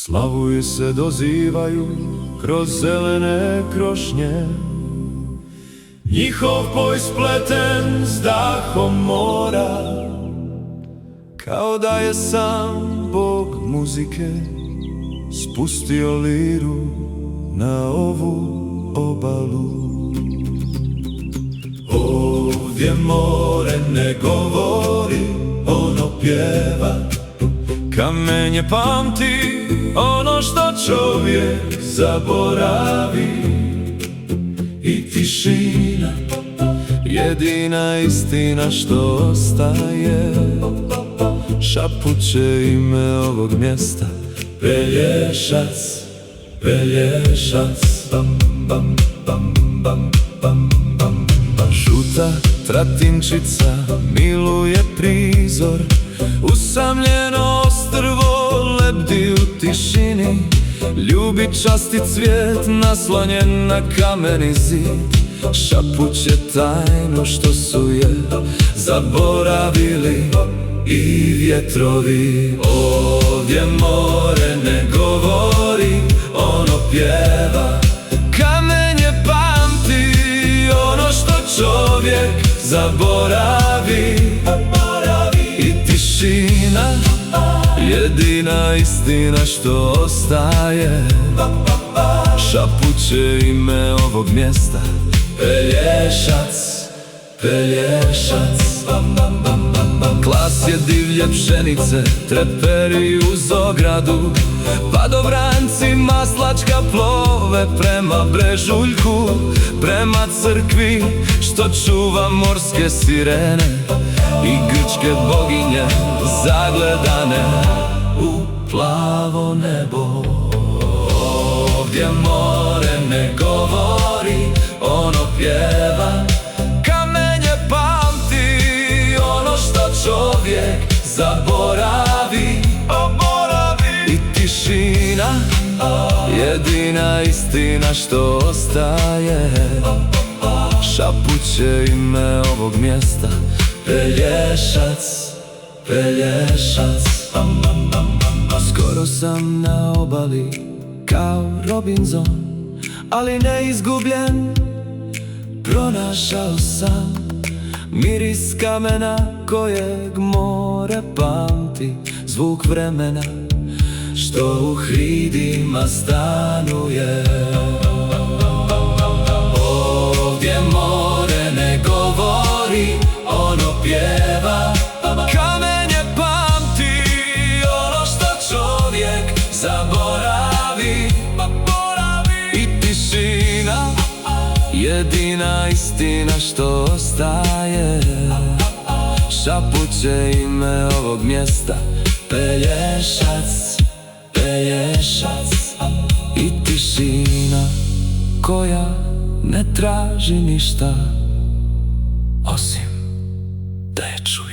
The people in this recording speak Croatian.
Slavuji se dozivaju kroz zelene krošnje, njihov boj spleten s dahom mora, kao da je sam Bog muzike spustio liru na ovu obalu. Ovdje more ne govori, ono pjeva. Kamenje pamti ono što čovjek zaboravi. I tišina, jedina istina što ostaje. Šapuće ime ovog mjesta, Pelješac, Pelješac. Bam, bam, bam, bam, bam, bam, bam. Žuta tratinčica miluje prizor, usamljeno ostrvo lebdi u tišini. Ljubi časti cvijet naslonjen na kameni zid, šapuće tajnu što su je zaboravili i vjetrovi. Ovdje more ne govori, ono pjeva. Kamenje pamti ono što čovjek zaboravi. I tišina, jedina istina što ostaje. Šapuće ime ovog mjesta, Pelješac, Pelješac. Klas je divlje pšenice, treperi uz ogradu. Padobranci maslačka plove prema brežuljku, prema crkvi što čuva morske sirene i grčke boginje zagledane u plavo nebo. Ovdje more ne govori, ono pjeva. Kamenje pamti ono što čovjek zaboravi. I tišina, jedina istina što ostaje. Šapuće ime ovog mjesta, Pelješac, Pelješac. Skoro sam na obali kao Robinson, ali ne izgubljen. Pronašao sam miris kamena kojeg more pamti, zvuk vremena što u hridima stanuje. Ovdje more ne govori, ono pjeva. Kamenje pamti ono što čovjek zaboravi. I tišina, jedina istina što ostaje. Šapuće ime ovog mjesta, Pelješac, Pelješac. I tišina koja ne traži ništa osim da je čuje.